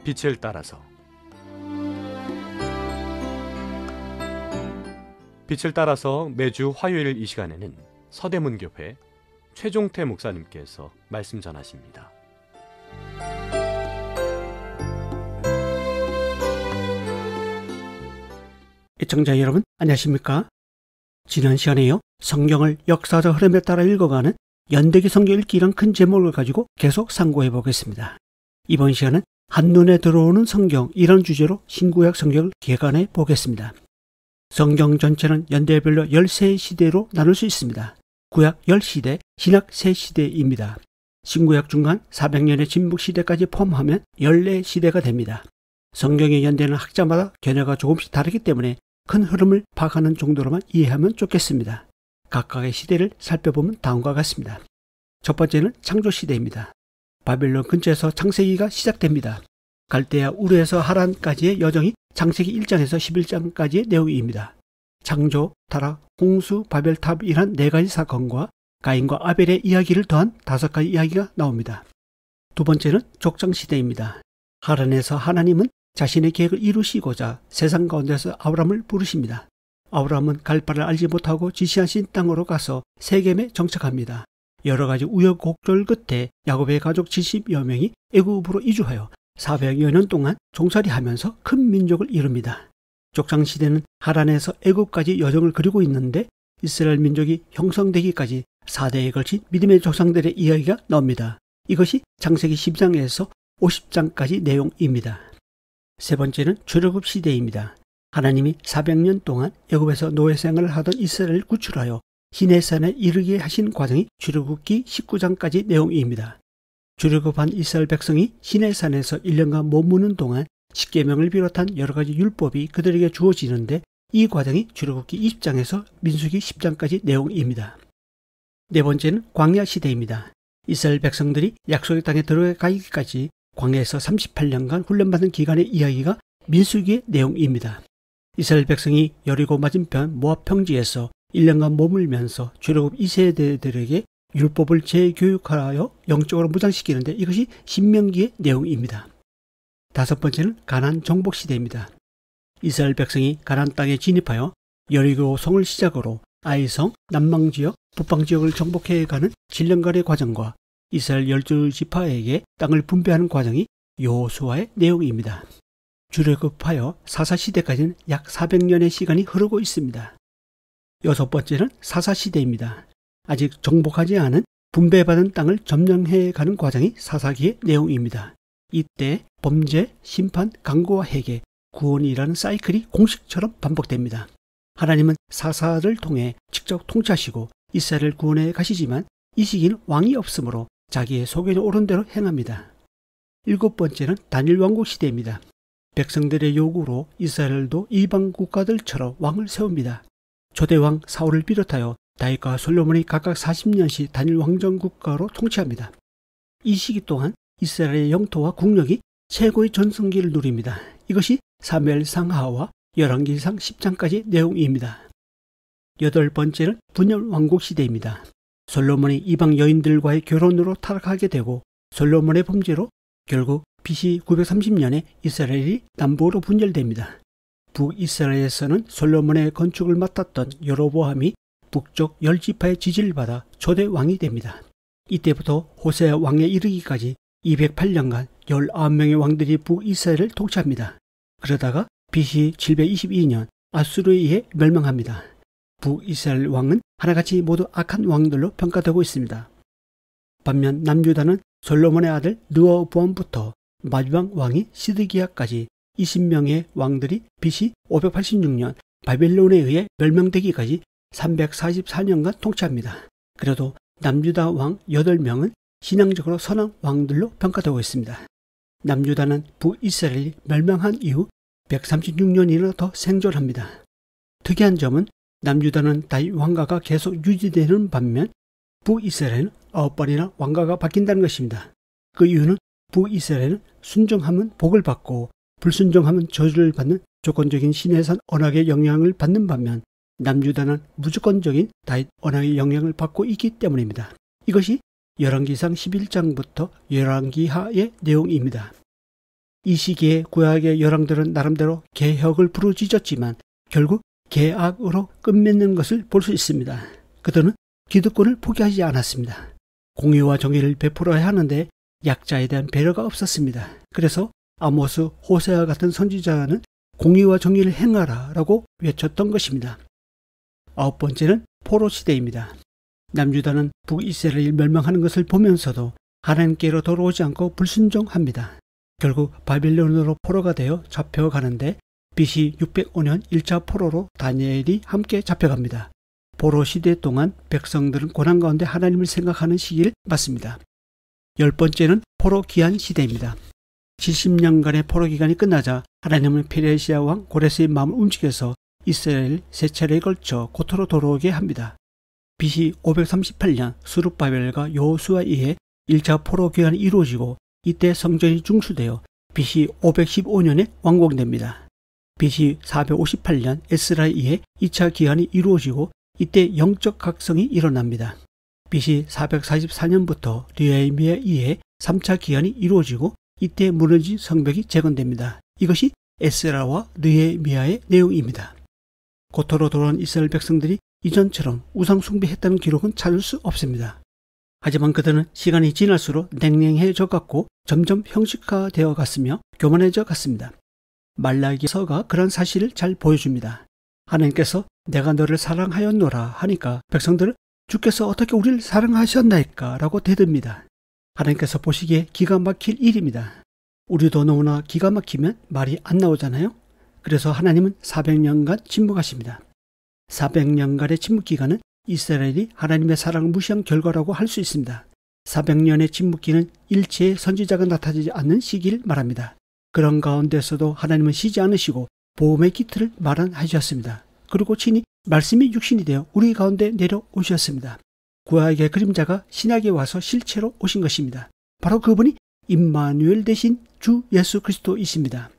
빛을 따라서. 빛을 따라서 매주 화요일 이 시간에는 서대문교회 최종태 목사님께서 말씀 전하십니다. 시청자 여러분, 안녕하십니까? 지난 시간에요, 성경을 역사적 흐름에 따라 읽어가는 연대기 성경 읽기란 큰 제목을 가지고 계속 상고해 보겠습니다. 이번 시간은 한눈에 들어오는 성경, 이런 주제로 신구약 성경을 개관해 보겠습니다. 성경 전체는 연대별로 13시대로 나눌 수 있습니다. 구약 10시대, 신약 3시대입니다. 신구약 중간 400년의 진북시대까지 포함하면 14시대가 됩니다. 성경의 연대는 학자마다 견해가 조금씩 다르기 때문에 큰 흐름을 파악하는 정도로만 이해하면 좋겠습니다. 각각의 시대를 살펴보면 다음과 같습니다. 첫 번째는 창조시대입니다. 바벨론 근처에서 창세기가 시작됩니다. 갈대아 우르에서 하란까지의 여정이 창세기 1장에서 11장까지의 내용입니다. 창조, 타락, 홍수, 바벨탑이란 4가지 사건과 가인과 아벨의 이야기를 더한 5가지 이야기가 나옵니다. 두 번째는 족장시대입니다. 하란에서 하나님은 자신의 계획을 이루시고자 세상 가운데서 아브라함을 부르십니다. 아브라함은 갈 바를 알지 못하고 지시하신 땅으로 가서 세겜에 정착합니다. 여러 가지 우여곡절 끝에 야곱의 가족 70여 명이 애굽으로 이주하여 400여 년 동안 종살이하면서 큰 민족을 이룹니다. 족장시대는 하란에서 애굽까지 여정을 그리고 있는데 이스라엘 민족이 형성되기까지 4대에 걸친 믿음의 조상들의 이야기가 나옵니다. 이것이 창세기 10장에서 50장까지 내용입니다. 세 번째는 출애굽 시대입니다. 하나님이 400년 동안 애굽에서 노예 생활을 하던 이스라엘을 구출하여 시내산에 이르게 하신 과정이 출애굽기 19장까지 내용입니다. 출애굽한 이스라엘 백성이 시내산에서 1년간 머무는 동안 십계명을 비롯한 여러 가지 율법이 그들에게 주어지는데 이 과정이 출애굽기 20장에서 민수기 10장까지 내용입니다. 네 번째는 광야 시대입니다. 이스라엘 백성들이 약속의 땅에 들어가기까지 광야에서 38년간 훈련받는 기간의 이야기가 민수기의 내용입니다. 이스라엘 백성이 여리고 맞은편 모압 평지에서 1년간 머물면서 출애굽 2세대들에게 율법을 재교육하여 영적으로 무장시키는데 이것이 신명기의 내용입니다. 다섯 번째는 가나안 정복 시대입니다. 이스라엘 백성이 가나안 땅에 진입하여 여리고 성을 시작으로 아이성, 남방지역, 북방지역을 정복해가는 7년간의 과정과 이스라엘 12지파에게 땅을 분배하는 과정이 여호수아의 내용입니다. 출애굽하여 사사시대까지는 약 400년의 시간이 흐르고 있습니다. 여섯 번째는 사사시대입니다. 아직 정복하지 않은 분배받은 땅을 점령해가는 과정이 사사기의 내용입니다. 이때 범죄, 심판, 강구와 회개, 구원이라는 사이클이 공식처럼 반복됩니다. 하나님은 사사를 통해 직접 통치하시고 이스라엘을 구원해 가시지만 이 시기는 왕이 없으므로 자기의 소견이 옳은 대로 행합니다. 일곱 번째는 단일 왕국 시대입니다. 백성들의 요구로 이스라엘도 이방 국가들처럼 왕을 세웁니다. 초대왕 사울을 비롯하여 다윗과 솔로몬이 각각 40년씩 단일 왕정 국가로 통치합니다. 이 시기 동안 이스라엘의 영토와 국력이 최고의 전성기를 누립니다. 이것이 사무엘상하와 열왕기상 10장까지 내용입니다. 여덟 번째는 분열 왕국 시대입니다. 솔로몬이 이방 여인들과의 결혼으로 타락하게 되고 솔로몬의 범죄로 결국 BC 930년에 이스라엘이 남북으로 분열됩니다. 북이스라엘에서는 솔로몬의 건축을 맡았던 여로보암이 북쪽 10지파의 지지를 받아 초대 왕이 됩니다. 이때부터 호세 왕에 이르기까지 208년간 19명의 왕들이 북이스라엘을 통치합니다. 그러다가 BC 722년 아수르에 의해 멸망합니다. 북이스라엘 왕은 하나같이 모두 악한 왕들로 평가되고 있습니다. 반면 남유다는 솔로몬의 아들 르호보암부터 마지막 왕이 시드기야까지 20명의 왕들이 BC 586년 바벨론에 의해 멸망되기까지 344년간 통치합니다. 그래도 남유다 왕 8명은 신앙적으로 선한 왕들로 평가되고 있습니다. 남유다는 북이스라엘이 멸망한 이후 136년이나 더 생존합니다. 특이한 점은 남유다는 다윗 왕가가 계속 유지되는 반면 북이스라엘은 9번이나 왕가가 바뀐다는 것입니다. 그 이유는 북이스라엘은 순종하면 복을 받고 불순종하면 저주를 받는 조건적인 시내산 언약의 영향을 받는 반면 남유다는 무조건적인 다윗 언약의 영향을 받고 있기 때문입니다. 이것이 열왕기상 11장부터 열왕기하의 내용입니다. 이 시기에 구약의 열왕들은 나름대로 개혁을 부르짖었지만 결국 개악으로 끝맺는 것을 볼 수 있습니다. 그들은 기득권을 포기하지 않았습니다. 공의와 정의를 베풀어야 하는데 약자에 대한 배려가 없었습니다. 그래서 아모스, 호세아 같은 선지자는 공의와 정의를 행하라 라고 외쳤던 것입니다. 9번째는 포로 시대입니다. 남유다는 북이스라엘 멸망하는 것을 보면서도 하나님께로 돌아오지 않고 불순종합니다. 결국 바빌론으로 포로가 되어 잡혀가는데 BC 605년 1차 포로로 다니엘이 함께 잡혀갑니다. 포로 시대 동안 백성들은 고난 가운데 하나님을 생각하는 시기를 맞습니다. 10번째는 포로 기한 시대입니다. 70년간의 포로 기간이 끝나자 하나님은 페르시아 왕 고레스의 마음을 움직여서 이스라엘 세 차례에 걸쳐 고토로 돌아오게 합니다. BC 538년 스룹바벨과 여호수아에 의해 1차 포로 기간이 이루어지고 이때 성전이 중수되어 BC 515년에 완공됩니다. BC 458년 에스라에 의해 2차 기한이 이루어지고 이때 영적 각성이 일어납니다. BC 444년부터 느헤미야에 의해 3차 기한이 이루어지고 이때 무너진 성벽이 재건됩니다. 이것이 에스라와 느헤미야의 내용입니다. 고토로 돌아온 이스라엘 백성들이 이전처럼 우상 숭배했다는 기록은 찾을 수 없습니다. 하지만 그들은 시간이 지날수록 냉랭해져 갔고 점점 형식화되어 갔으며 교만해져 갔습니다. 말라기서가 그런 사실을 잘 보여줍니다. 하나님께서 내가 너를 사랑하였노라 하니까 백성들은 주께서 어떻게 우리를 사랑하셨나이까 라고 대듭니다. 하나님께서 보시기에 기가 막힐 일입니다. 우리도 너무나 기가 막히면 말이 안 나오잖아요. 그래서 하나님은 400년간 침묵하십니다. 400년간의 침묵 기간은 이스라엘이 하나님의 사랑을 무시한 결과라고 할 수 있습니다. 400년의 침묵기는 일체의 선지자가 나타나지 않는 시기를 말합니다. 그런 가운데서도 하나님은 쉬지 않으시고 보험의 기틀을 마련하셨습니다. 그리고 친히 말씀이 육신이 되어 우리 가운데 내려오셨습니다. 구약의 그림자가 신약에 와서 실체로 오신 것입니다. 바로 그분이 임마누엘 대신 주 예수 그리스도이십니다.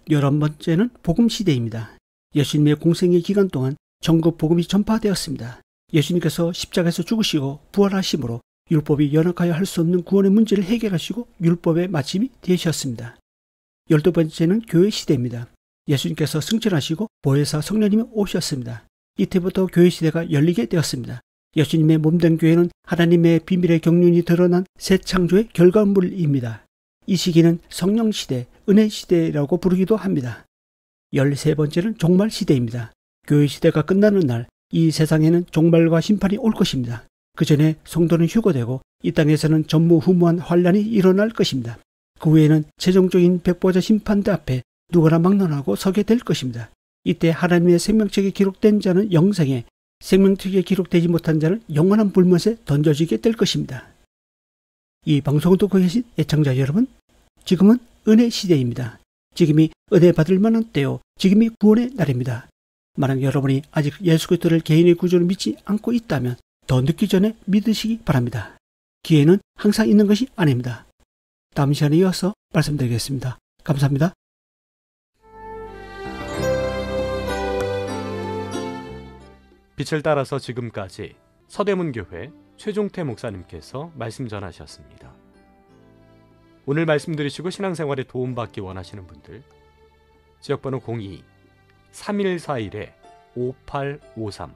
11번째는 복음 시대입니다. 예수님의 공생의 기간 동안 전국 복음이 전파되었습니다. 예수님께서 십자가에서 죽으시고 부활하심으로 율법이 연약하여 할 수 없는 구원의 문제를 해결하시고 율법의 마침이 되셨습니다. 12번째는 교회 시대입니다. 예수님께서 승천하시고 보혜사 성령님이 오셨습니다. 이때부터 교회 시대가 열리게 되었습니다. 예수님의 몸된 교회는 하나님의 비밀의 경륜이 드러난 새 창조의 결과물입니다. 이 시기는 성령 시대, 은혜 시대라고 부르기도 합니다. 13번째는 종말 시대입니다. 교회 시대가 끝나는 날, 이 세상에는 종말과 심판이 올 것입니다. 그 전에 성도는 휴거되고 이 땅에서는 전무후무한 환란이 일어날 것입니다. 그 후에는 최종적인 백보자 심판대 앞에 누구나 막론하고 서게 될 것입니다. 이때 하나님의 생명책에 기록된 자는 영생에, 생명책에 기록되지 못한 자는 영원한 불못에 던져지게 될 것입니다. 이 방송을 듣고 계신 애청자 여러분, 지금은 은혜 시대입니다. 지금이 은혜 받을 만한 때요, 지금이 구원의 날입니다. 만약 여러분이 아직 예수 그리스도를 개인의 구주로 믿지 않고 있다면 더 늦기 전에 믿으시기 바랍니다. 기회는 항상 있는 것이 아닙니다. 다음 시간에 이어서 말씀드리겠습니다. 감사합니다. 빛을 따라서 지금까지 서대문교회 최종태 목사님께서 말씀 전하셨습니다. 오늘 말씀 들으시고 신앙생활에 도움받기 원하시는 분들, 지역번호 02-3141-5853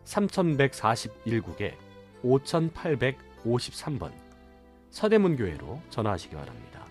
3141국에 5853번 서대문교회로 전화하시기 바랍니다.